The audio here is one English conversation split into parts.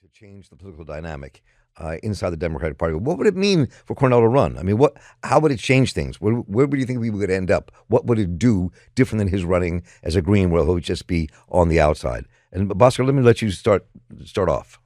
to change the political dynamic inside the Democratic Party. What would it mean for Cornell to run? I mean, how would it change things? Where would you think we would end up? What would it do different than his running as a Green, where he'll just be on the outside? And Bhaskar, let me let you start off.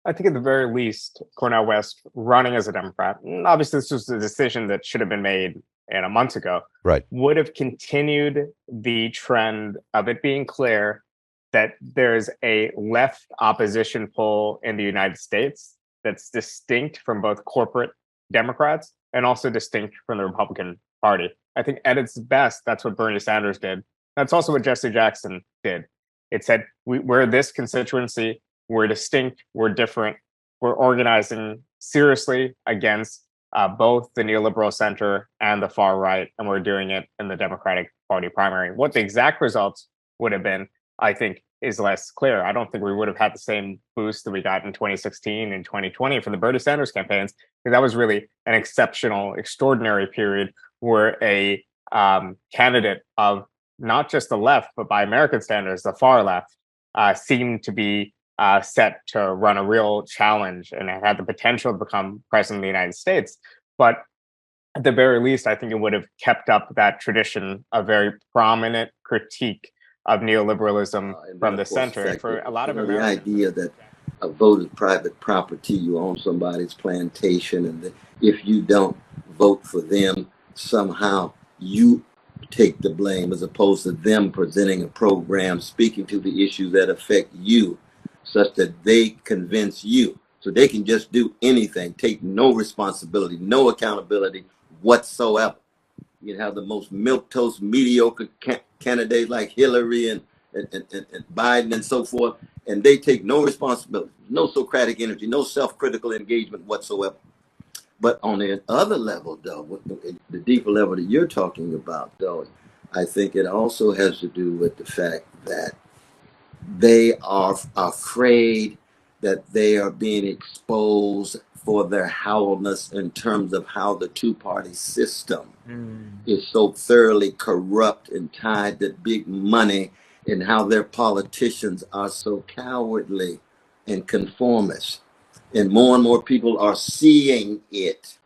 I think at the very least, Cornel West running as a Democrat, and obviously this was a decision that should have been made a month ago, right, would have continued the trend of it being clear that there's a left opposition poll in the United States that's distinct from both corporate Democrats and also distinct from the Republican Party. I think at its best, that's what Bernie Sanders did. That's also what Jesse Jackson did. It said, we're this constituency, we're distinct, we're different, we're organizing seriously against both the neoliberal center and the far right, and we're doing it in the Democratic Party primary. What the exact results would have been, I think, is less clear. I don't think we would have had the same boost that we got in 2016 and 2020 from the Bernie Sanders campaigns, because that was really an exceptional, extraordinary period where a candidate of not just the left, but by American standards, the far left, seemed to be set to run a real challenge and had the potential to become president of the United States. But at the very least, I think it would have kept up that tradition of very prominent critique of neoliberalism from the center. And for a lot of Americans, the idea that a vote is private property, you own somebody's plantation, and that if you don't vote for them, somehow you take the blame, as opposed to them presenting a program speaking to the issues that affect you, such that they convince you. So they can just do anything, take no responsibility, no accountability whatsoever. You have the most milquetoast, mediocre candidates like Hillary and Biden and so forth, and they take no responsibility, no Socratic energy, no self-critical engagement whatsoever. But on the other level, though, the deeper level that you're talking about, though, I think it also has to do with the fact that they are afraid that they are being exposed for their hollowness in terms of how the two-party system is so thoroughly corrupt and tied to big money, and how their politicians are so cowardly and conformist. And more people are seeing it.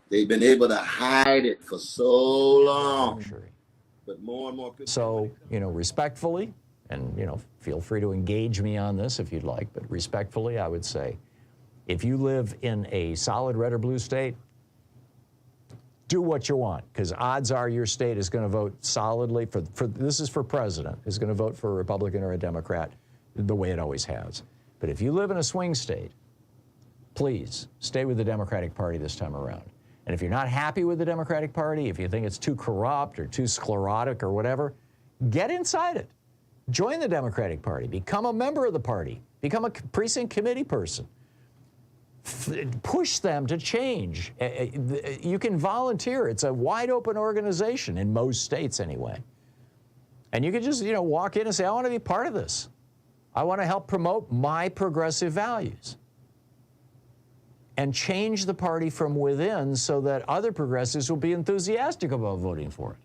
They've been able to hide it for so long. But more and more people. So, respectfully, and, feel free to engage me on this if you'd like, but respectfully, I would say, if you live in a solid red or blue state, do what you want, because odds are your state is going to vote solidly for this is for president, is going to vote for a Republican or a Democrat the way it always has. But if you live in a swing state, please stay with the Democratic Party this time around. And if you're not happy with the Democratic Party, if you think it's too corrupt or too sclerotic or whatever, get inside it. Join the Democratic Party. Become a member of the party. Become a precinct committee person. Push them to change. You can volunteer. It's a wide open organization in most states anyway. And you can just, walk in and say, I want to be part of this. I want to help promote my progressive values. And change the party from within so that other progressives will be enthusiastic about voting for it.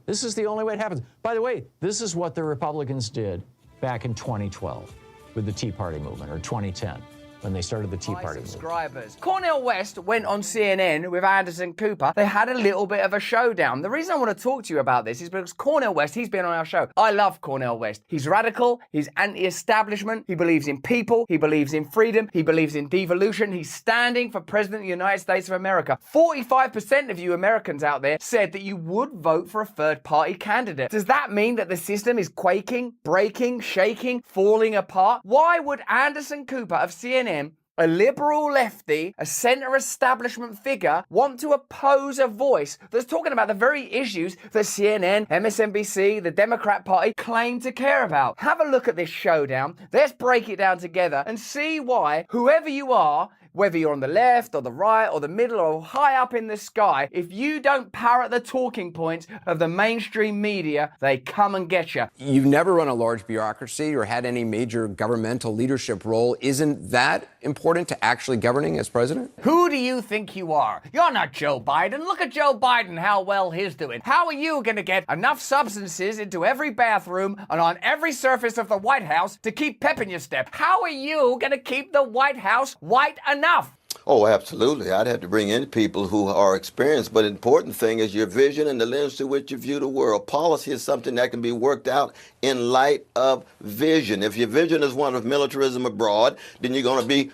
This is the only way it happens. By the way, this is what the Republicans did back in 2012 with the Tea Party movement, or 2010. When they started the Tea Party subscribers. Cornel West went on CNN with Anderson Cooper. They had a little bit of a showdown. The reason I want to talk to you about this is because Cornel West, he's been on our show. I love Cornel West. He's radical, he's anti-establishment, he believes in people, he believes in freedom, he believes in devolution. He's standing for President of the United States of America. 45% of you Americans out there said that you would vote for a third-party candidate. Does that mean that the system is quaking, breaking, shaking, falling apart? Why would Anderson Cooper of CNN, a liberal lefty, a center establishment figure, want to oppose a voice that's talking about the very issues that CNN, MSNBC, the Democrat Party claim to care about? Have a look at this showdown. Let's break it down together and see why, whoever you are, whether you're on the left or the right or the middle or high up in the sky, if you don't parrot the talking points of the mainstream media, they come and get you. You've never run a large bureaucracy or had any major governmental leadership role. Isn't that important to actually governing as president? Who do you think you are? You're not Joe Biden. Look at Joe Biden, how well he's doing. How are you going to get enough substances into every bathroom and on every surface of the White House to keep pep in your step? How are you going to keep the White House white enough? Oh, absolutely. I'd have to bring in people who are experienced, but the important thing is your vision and the lens through which you view the world. Policy is something that can be worked out in light of vision. If your vision is one of militarism abroad, then you're going to be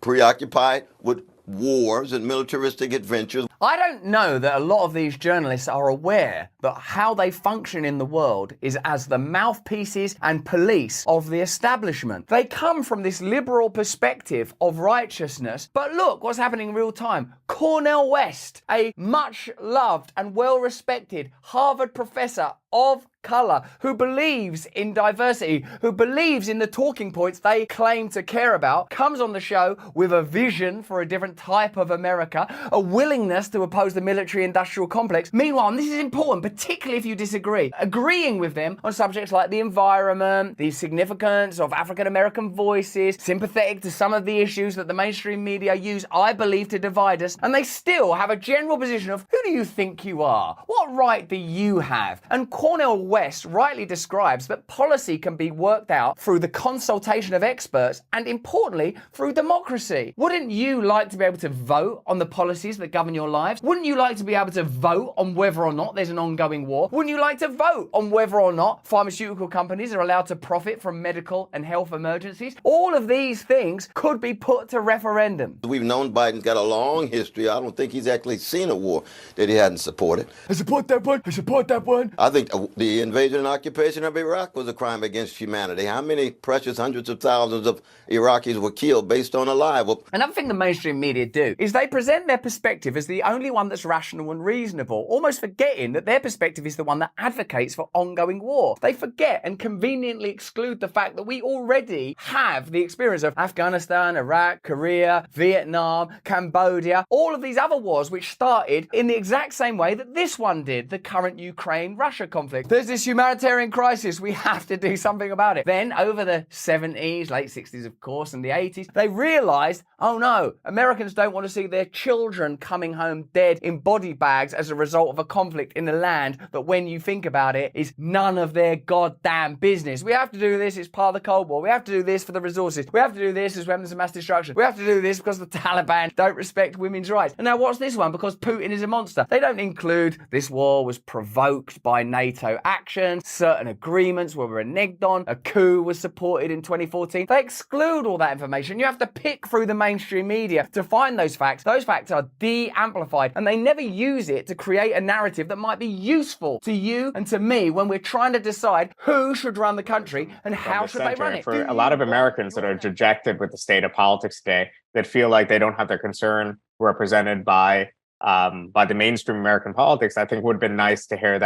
preoccupied with wars and militaristic adventures. I don't know that a lot of these journalists are aware that how they function in the world is as the mouthpieces and police of the establishment. They come from this liberal perspective of righteousness, but look what's happening in real time. Cornel West, a much loved and well-respected Harvard professor of color who believes in diversity, who believes in the talking points they claim to care about, comes on the show with a vision for a different type of America, a willingness to oppose the military-industrial complex. Meanwhile, and this is important, particularly if you disagree, agreeing with them on subjects like the environment, the significance of African-American voices, sympathetic to some of the issues that the mainstream media use, I believe, to divide us, and they still have a general position of, who do you think you are? What right do you have? And Cornel West rightly describes that policy can be worked out through the consultation of experts and, importantly, through democracy. Wouldn't you like to be able to vote on the policies that govern your lives? Wouldn't you like to be able to vote on whether or not there's an ongoing war? Wouldn't you like to vote on whether or not pharmaceutical companies are allowed to profit from medical and health emergencies? All of these things could be put to referendum. We've known Biden's got a long history. I don't think he's actually seen a war that he hadn't supported. I support that one. I support that one. I think the invasion and occupation of Iraq was a crime against humanity. How many precious hundreds of thousands of Iraqis were killed based on a lie? Well, another thing the mainstream media do is they present their perspective as the only one that's rational and reasonable, almost forgetting that their perspective is the one that advocates for ongoing war. They forget and conveniently exclude the fact that we already have the experience of Afghanistan, Iraq, Korea, Vietnam, Cambodia, all of these other wars which started in the exact same way that this one did, the current Ukraine-Russia conflict. There's this humanitarian crisis. We have to do something about it. Then over the 70s, late 60s, of course, and the 80s, they realized, oh no, Americans don't want to see their children coming home dead in body bags as a result of a conflict in the land that, when you think about it, is none of their goddamn business. We have to do this. It's part of the Cold War. We have to do this for the resources. We have to do this as weapons of mass destruction. We have to do this because the Taliban don't respect women's rights. And now what's this one? Because Putin is a monster. They don't include this war was provoked by NATO action, certain agreements were reneged on, a coup was supported in 2014. They exclude all that information. You have to pick through the mainstream media to find those facts. Those facts are de-amplified, and they never use it to create a narrative that might be useful to you and to me when we're trying to decide who should run the country and how should they run it. For a lot of Americans that are dejected with the state of politics today, that feel like they don't have their concern represented by the mainstream American politics, I think would have been nice to hear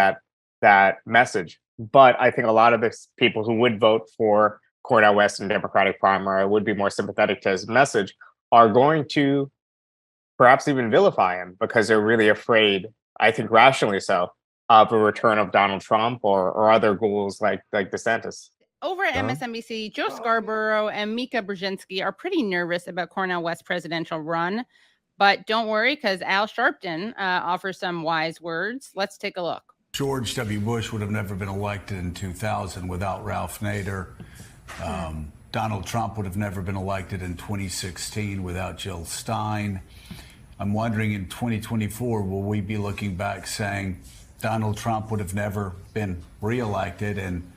that message. But I think a lot of the people who would vote for Cornel West and Democratic primary, would be more sympathetic to his message, are going to perhaps even vilify him because they're really afraid, I think rationally so, of a return of Donald Trump or other ghouls like DeSantis. Over at MSNBC, Joe Scarborough and Mika Brzezinski are pretty nervous about Cornel West's presidential run. But don't worry, because Al Sharpton offers some wise words. Let's take a look. George W. Bush would have never been elected in 2000 without Ralph Nader. Donald Trump would have never been elected in 2016 without Jill Stein. I'm wondering, in 2024, will we be looking back saying Donald Trump would have never been reelected and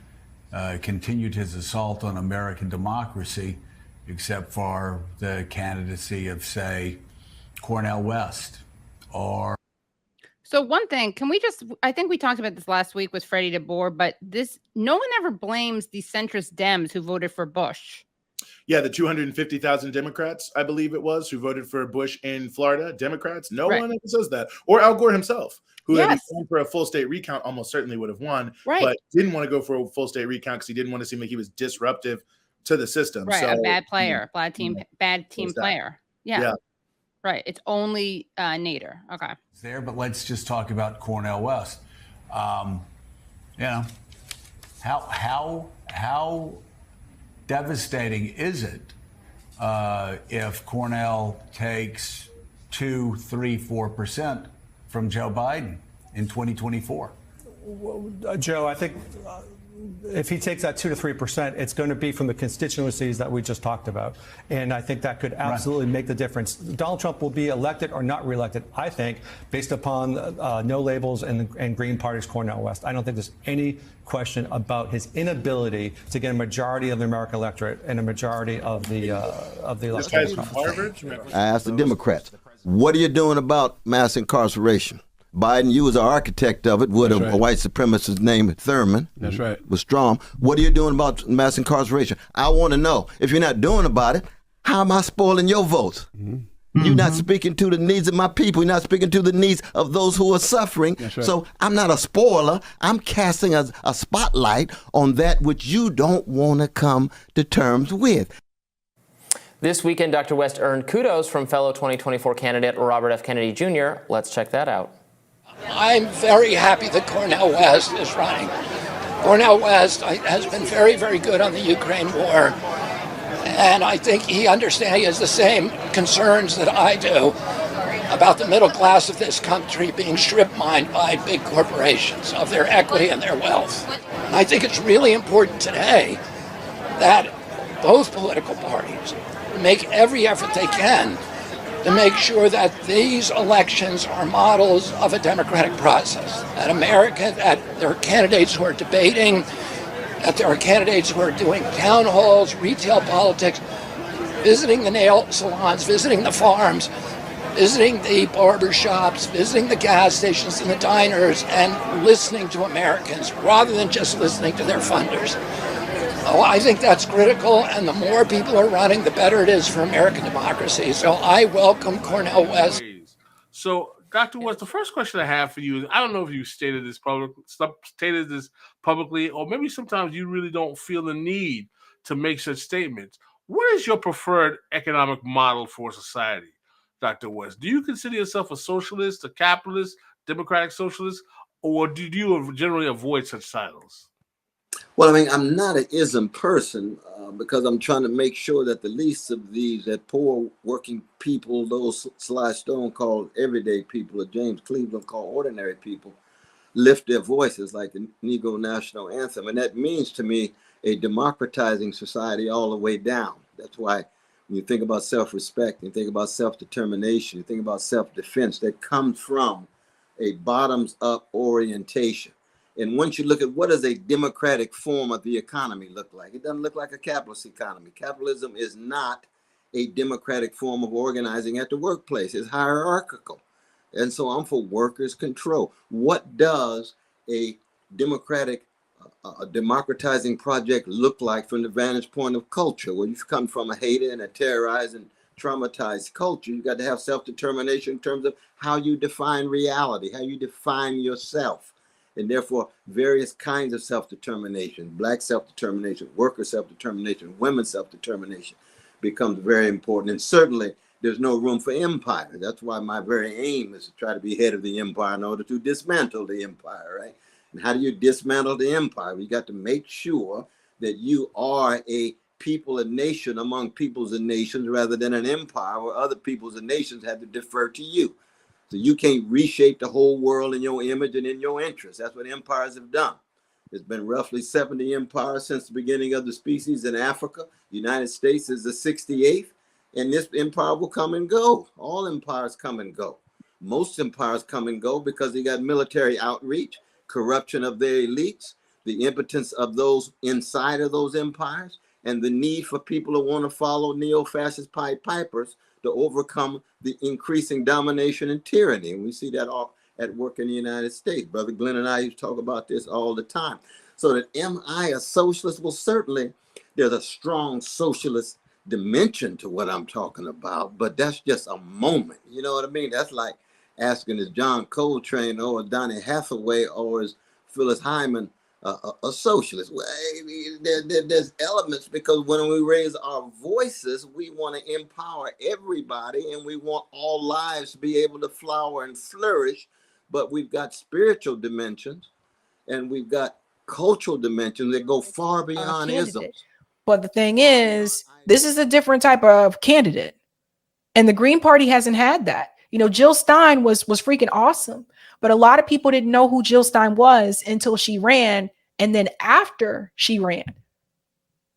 continued his assault on American democracy, except for the candidacy of, say, Cornel West? Or so one thing, I think we talked about this last week with Freddie DeBoer, but no one ever blames the centrist Dems who voted for Bush. Yeah, the 250,000 Democrats, I believe it was, who voted for Bush in Florida, Democrats. No one ever says that. Or Al Gore himself, who had gone for a full state recount, almost certainly would have won, but didn't want to go for a full state recount because he didn't want to seem like he was disruptive to the system. Right, so, a bad player, bad team player. Yeah. Right. It's only Nader. Okay. There, but let's just talk about Cornell West. You know, how devastating is it if Cornell takes 2, 3, 4% from Joe Biden in 2024? Joe, I think if he takes that 2 to 3%, it's going to be from the constituencies that we just talked about. And I think that could absolutely make the difference. Donald Trump will be elected or not reelected, I think, based upon no labels and Green Party's Cornell West. I don't think there's any question about his inability to get a majority of the American electorate and a majority of the electorate. I asked the Democrats, what are you doing about mass incarceration? Biden, you was an architect of it with a white supremacist named Thurman. That's right. With Strom. What are you doing about mass incarceration? I want to know. If you're not doing about it, how am I spoiling your votes? You're not speaking to the needs of my people. You're not speaking to the needs of those who are suffering. Right. So I'm not a spoiler. I'm casting a spotlight on that which you don't want to come to terms with. This weekend, Dr. West earned kudos from fellow 2024 candidate Robert F. Kennedy Jr. Let's check that out. I'm very happy that Cornel West is running. Cornel West has been very, very good on the Ukraine war. And I think he has the same concerns that I do about the middle class of this country being strip mined by big corporations of their equity and their wealth. And I think it's really important today that both political parties make every effort they can to make sure that these elections are models of a democratic process. That America, that there are candidates who are debating, that there are candidates who are doing town halls, retail politics, visiting the nail salons, visiting the farms, visiting the barber shops, visiting the gas stations and the diners, and listening to Americans rather than just listening to their funders. Oh, I think that's critical, and the more people are running, the better it is for American democracy. So I welcome Cornel West. So, Dr. West, the first question I have for you is, I don't know if you stated this publicly, or maybe sometimes you really don't feel the need to make such statements. What is your preferred economic model for society, Dr. West? Do you consider yourself a socialist, a capitalist, democratic socialist, or do you generally avoid such titles? Well, I mean, I'm not an ism person because I'm trying to make sure that the least of these, that poor working people, those Sly Stone called everyday people, or James Cleveland called ordinary people, lift their voices like the Negro National Anthem. And that means to me a democratizing society all the way down. That's why when you think about self-respect, you think about self-determination, you think about self-defense, that comes from a bottoms-up orientation. And once you look at what does a democratic form of the economy look like, it doesn't look like a capitalist economy. Capitalism is not a democratic form of organizing at the workplace. It's hierarchical. And so I'm for workers' control. What does a democratic, democratizing project look like from the vantage point of culture? Well, you've come from a hated and a terrorized and traumatized culture. You've got to have self-determination in terms of how you define reality, how you define yourself. And therefore, various kinds of self-determination, Black self-determination, worker self-determination, women's self-determination becomes very important. And certainly, there's no room for empire. That's why my very aim is to try to be head of the empire in order to dismantle the empire, right? And how do you dismantle the empire? You got to make sure that you are a people and nation among peoples and nations rather than an empire where other peoples and nations have to defer to you. So you can't reshape the whole world in your image and in your interest. That's what empires have done. There's been roughly 70 empires since the beginning of the species in Africa. The United States is the 68th, and this empire will come and go. All empires come and go. Most empires come and go because they got military outreach, corruption of their elites, the impotence of those inside of those empires, and the need for people who want to follow neo-fascist Pied Pipers to overcome the increasing domination and tyranny. And we see that all at work in the United States. Brother Glenn and I used to talk about this all the time. So that am I a socialist? Well, certainly there's a strong socialist dimension to what I'm talking about, but that's just a moment. You know what I mean? That's like asking is John Coltrane or Donny Hathaway or is Phyllis Hyman a socialist. Well, there's elements, because when we raise our voices, we want to empower everybody and we want all lives to be able to flower and flourish. But we've got spiritual dimensions and we've got cultural dimensions that go far beyond isms. But the thing is, this is a different type of candidate. And the Green Party hasn't had that. You know, Jill Stein was freaking awesome. But a lot of people didn't know who Jill Stein was until she ran. And then after she ran,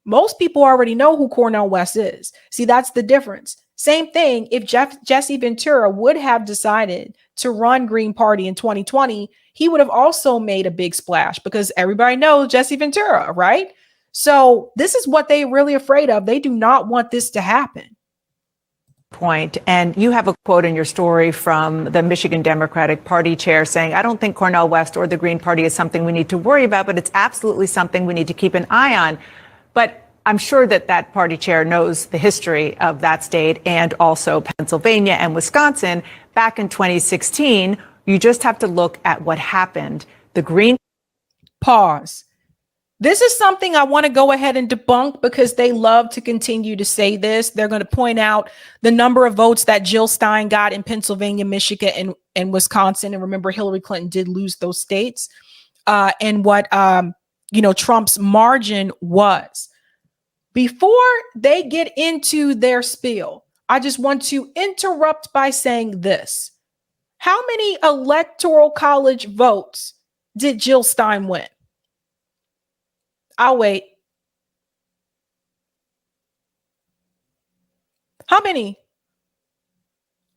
most people already know who Cornel West is. See, that's the difference. Same thing if Jesse Ventura would have decided to run Green Party in 2020, he would have also made a big splash because everybody knows Jesse Ventura, right? So this is what they're really afraid of. They do not want this to happen. Point. And you have a quote in your story from the Michigan Democratic Party chair saying, I don't think Cornel West or the Green Party is something we need to worry about, but it's absolutely something we need to keep an eye on. But I'm sure that that party chair knows the history of that state and also Pennsylvania and Wisconsin. Back in 2016, you just have to look at what happened. The Green... Pause. This is something I want to go ahead and debunk because they love to continue to say this. They're going to point out the number of votes that Jill Stein got in Pennsylvania, Michigan, and Wisconsin. And remember, Hillary Clinton did lose those states. And what, Trump's margin was. Before they get into their spiel, I just want to interrupt by saying this. How many electoral college votes did Jill Stein win? I'll wait. How many?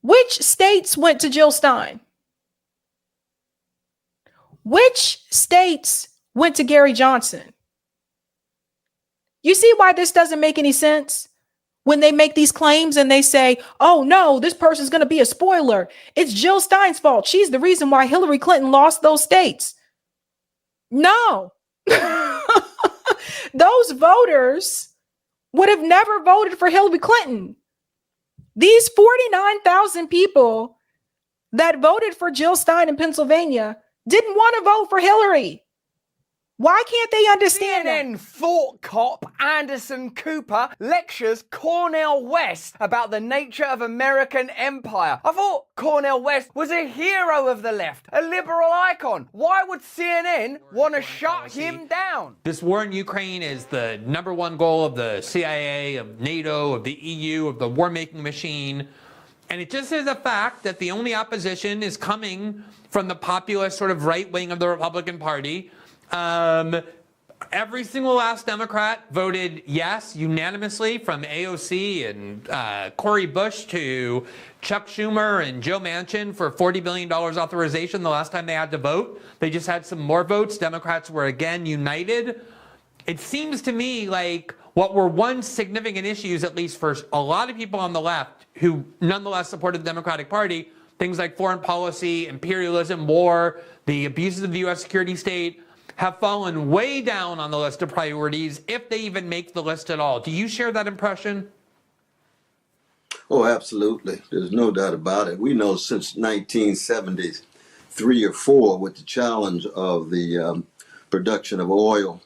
Which states went to Jill Stein? Which states went to Gary Johnson? You see why this doesn't make any sense? When they make these claims and they say, oh no, this person's going to be a spoiler. It's Jill Stein's fault. She's the reason why Hillary Clinton lost those states. No. Those voters would have never voted for Hillary Clinton. These 49,000 people that voted for Jill Stein in Pennsylvania didn't want to vote for Hillary. Why can't they understand CNN that? thought cop Anderson Cooper lectures Cornel West about the nature of American empire. I thought Cornel West was a hero of the left, a liberal icon. Why would CNN want to shut him down? This war in Ukraine is the #1 goal of the CIA, of NATO, of the EU, of the war-making machine. And it just is a fact that the only opposition is coming from the populist sort of right wing of the Republican Party. Every single last Democrat voted yes unanimously, from AOC and Cori Bush to Chuck Schumer and Joe Manchin, for $40 billion authorization the last time they had to vote. They just had some more votes. Democrats were again united. It seems to me like what were once significant issues, at least for a lot of people on the left who nonetheless supported the Democratic Party, things like foreign policy, imperialism, war, the abuses of the U.S. security state, have fallen way down on the list of priorities, if they even make the list at all. Do you share that impression? Oh, absolutely. There's no doubt about it. We know since 1973 or 4, with the challenge of the production of oil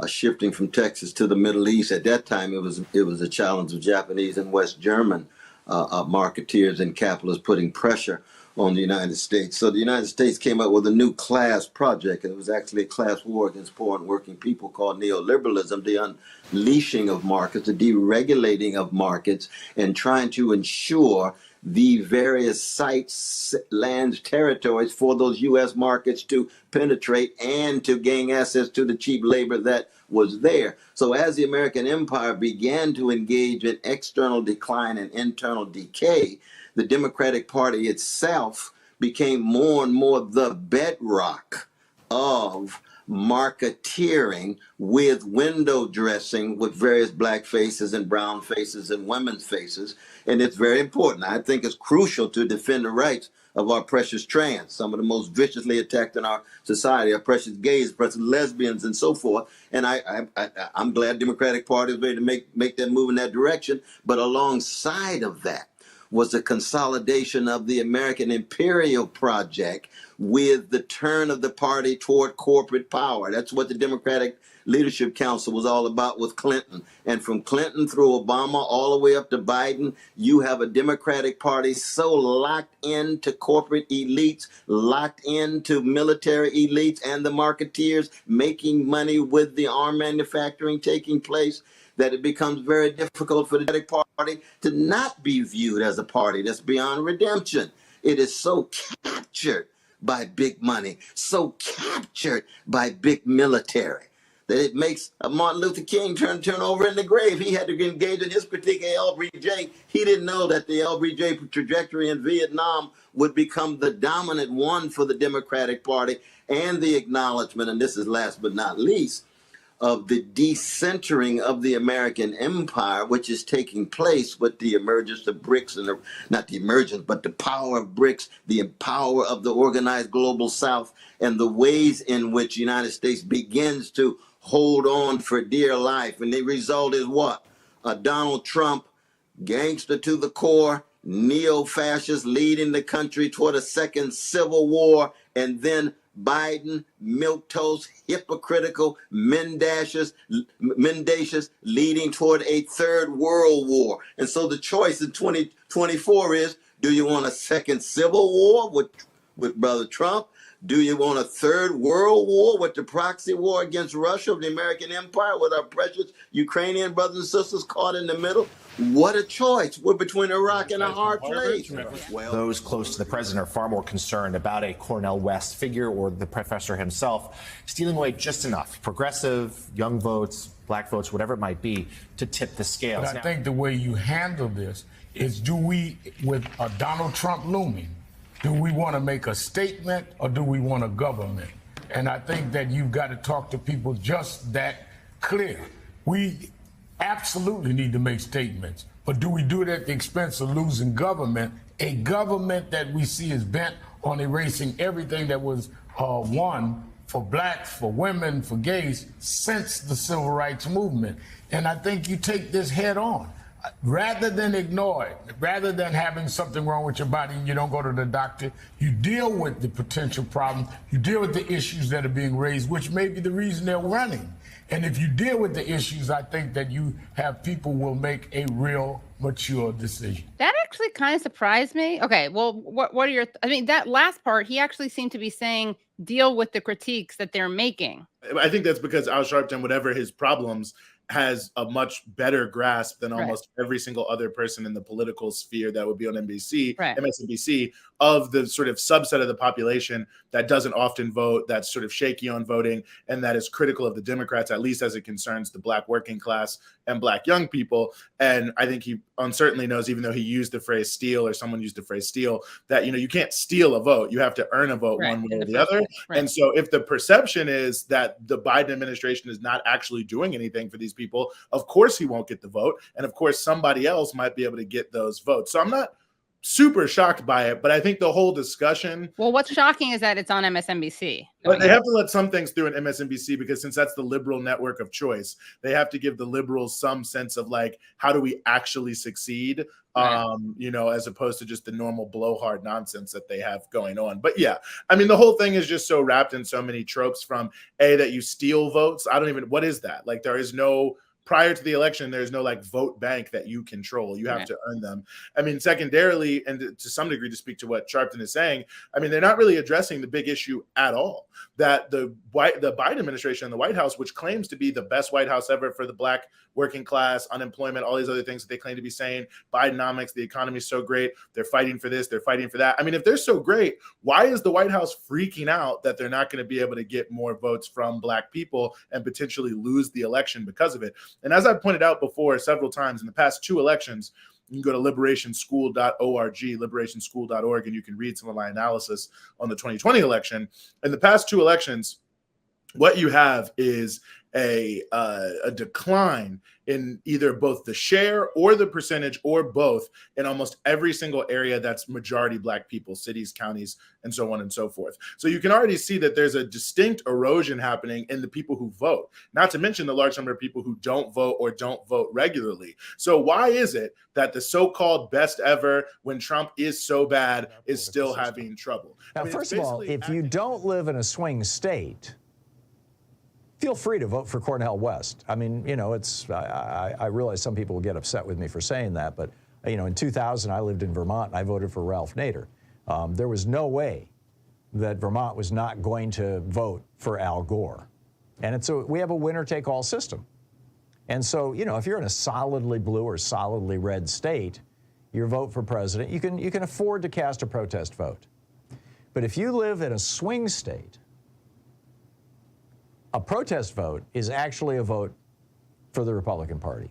shifting from Texas to the Middle East. At that time, it was a challenge of Japanese and West German marketeers and capitalists putting pressure on the United States. So the United States came up with a new class project. It was actually a class war against poor and working people called neoliberalism, the unleashing of markets, the deregulating of markets, and trying to ensure the various sites, lands, territories for those U.S. markets to penetrate and to gain access to the cheap labor that was there. So as the American empire began to engage in external decline and internal decay, the Democratic Party itself became more and more the bedrock of marketeering, with window dressing with various black faces and brown faces and women's faces. And it's very important. I think it's crucial to defend the rights of our precious trans, some of the most viciously attacked in our society, our precious gays, precious lesbians, and so forth. And I'm glad Democratic Party is ready to make that move in that direction. But alongside of that, was a consolidation of the American imperial project with the turn of the party toward corporate power. That's what the Democratic Leadership Council was all about with Clinton. And from Clinton through Obama all the way up to Biden, you have a Democratic Party so locked into corporate elites, locked into military elites and the marketeers, making money with the arm manufacturing taking place, that it becomes very difficult for the Democratic Party to not be viewed as a party that's beyond redemption. It is so captured by big money, so captured by big military, that it makes Martin Luther King turn over in the grave. He had to engage in his critique of LBJ. He didn't know that the LBJ trajectory in Vietnam would become the dominant one for the Democratic Party, and the acknowledgement, and this is last but not least, of the decentering of the American empire, which is taking place with the emergence of BRICS, and not the emergence, but the power of BRICS, the power of the organized global South, and the ways in which the United States begins to hold on for dear life. And the result is what? Donald Trump, gangster to the core, neo-fascist, leading the country toward a second civil war, and then Biden, milquetoast, hypocritical, mendacious, leading toward a third world war. And so the choice in 2024 is, do you want a second civil war with Brother Trump? Do you want a third world war with the proxy war against Russia, the American empire, with our precious Ukrainian brothers and sisters caught in the middle? What a choice. We're between a rock and a hard place. Those close to the president are far more concerned about a Cornell West figure or the professor himself stealing away just enough progressive, young votes, black votes, whatever it might be, to tip the scales. But I think the way you handle this is, do we, with Donald Trump looming, do we want to make a statement or do we want a government? And I think that you've got to talk to people just that clear. We absolutely need to make statements, but do we do it at the expense of losing government? A government that we see is bent on erasing everything that was won for blacks, for women, for gays since the civil rights movement. And I think you take this head on. Rather than ignore it, rather than having something wrong with your body and you don't go to the doctor, you deal with the potential problem, you deal with the issues that are being raised, which may be the reason they're running. And if you deal with the issues, I think that you have people will make a real mature decision. That actually kind of surprised me. Okay, well, what are your, I mean, that last part, he actually seemed to be saying, deal with the critiques that they're making. I think that's because Al Sharpton, whatever his problems, has a much better grasp than almost every single other person in the political sphere that would be on NBC, MSNBC, of the sort of subset of the population that doesn't often vote, that's sort of shaky on voting, and that is critical of the Democrats, at least as it concerns the black working class and black young people. And I think he uncertainly knows, even though he used the phrase steal, or someone used the phrase steal, that, you can't steal a vote. You have to earn a vote one way or the other. And so if the perception is that the Biden administration is not actually doing anything for these people, of course he won't get the vote. And of course, somebody else might be able to get those votes. So I'm not super shocked by it, but I think the whole discussion. Well, what's shocking is that it's on MSNBC. But they have to let some things through in MSNBC, because since that's the liberal network of choice, they have to give the liberals some sense of like, how do we actually succeed? As opposed to just the normal blowhard nonsense that they have going on. But yeah, I mean, the whole thing is just so wrapped in so many tropes, from that you steal votes. What is that? Like, there is no, prior to the election, there's no like vote bank that you control. You have to earn them. I mean, secondarily, and to some degree, to speak to what Sharpton is saying, I mean, they're not really addressing the big issue at all, that the Biden administration and the White House, which claims to be the best White House ever for the black working class, unemployment, all these other things that they claim to be saying, Bidenomics, the economy is so great, they're fighting for this, they're fighting for that. I mean, if they're so great, why is the White House freaking out that they're not going to be able to get more votes from black people and potentially lose the election because of it? And as I pointed out before several times, in the past two elections, you can go to liberationschool.org, liberationschool.org, and you can read some of my analysis on the 2020 election. In the past two elections, what you have is a decline in either both the share or the percentage or both in almost every single area that's majority Black people, cities, counties, and so on and so forth. So you can already see that there's a distinct erosion happening in the people who vote, not to mention the large number of people who don't vote or don't vote regularly. So why is it that the so-called best ever, when Trump is so bad, is still having trouble? Now, first of all, if you don't live in a swing state, feel free to vote for Cornel West. I mean, you know, I realize some people will get upset with me for saying that, but, you know, in 2000, I lived in Vermont and I voted for Ralph Nader. There was no way that Vermont was not going to vote for Al Gore. And we have a winner-take-all system. And so, you know, if you're in a solidly blue or solidly red state, your vote for president, you can afford to cast a protest vote. But if you live in a swing state, a protest vote is actually a vote for the Republican Party.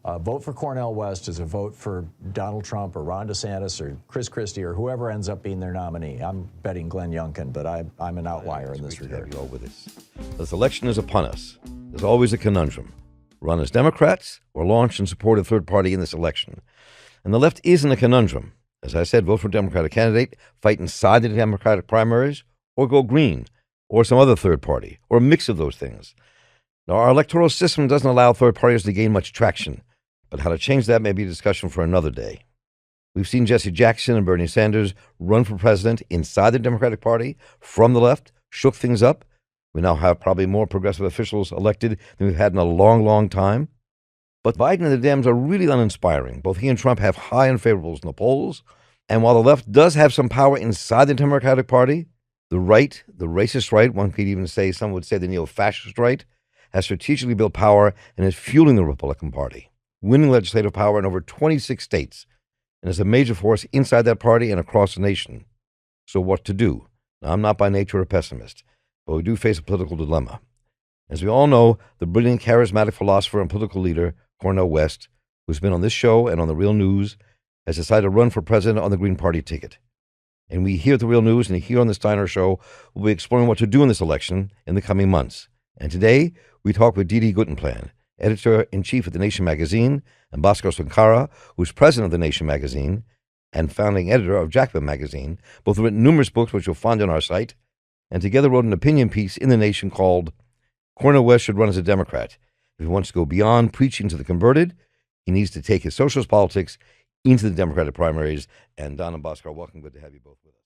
A vote for Cornel West is a vote for Donald Trump or Ron DeSantis or Chris Christie or whoever ends up being their nominee. I'm betting Glenn Youngkin, but I'm an outlier in this regard. You all with us. This election is upon us. There's always a conundrum. Run as Democrats or launch and support a third party in this election. And the left is in a conundrum. As I said, vote for a Democratic candidate, fight inside the Democratic primaries, or go green, or some other third party, or a mix of those things. Now, our electoral system doesn't allow third parties to gain much traction, but how to change that may be a discussion for another day. We've seen Jesse Jackson and Bernie Sanders run for president inside the Democratic Party from the left, shook things up. We now have probably more progressive officials elected than we've had in a long, long time. But Biden and the Dems are really uninspiring. Both he and Trump have high unfavorables in the polls. And while the left does have some power inside the Democratic Party, the right, the racist right, one could even say, some would say the neo-fascist right, has strategically built power and is fueling the Republican Party, winning legislative power in over 26 states, and is a major force inside that party and across the nation. So what to do? Now, I'm not by nature a pessimist, but we do face a political dilemma. As we all know, the brilliant, charismatic philosopher and political leader, Cornel West, who's been on this show and on The Real News, has decided to run for president on the Green Party ticket. And we here at The Real News and here on the Steiner Show will be exploring what to do in this election in the coming months. And today, we talk with Didi Guttenplan, editor-in-chief of The Nation magazine, and Bhaskar Sankara, who's president of The Nation magazine and founding editor of Jacobin magazine. Both have written numerous books, which you'll find on our site, and together wrote an opinion piece in The Nation called Cornel West Should Run as a Democrat. If he wants to go beyond preaching to the converted, he needs to take his socialist politics into the Democratic primaries. And Don and Bhaskar, welcome. Good to have you both with us.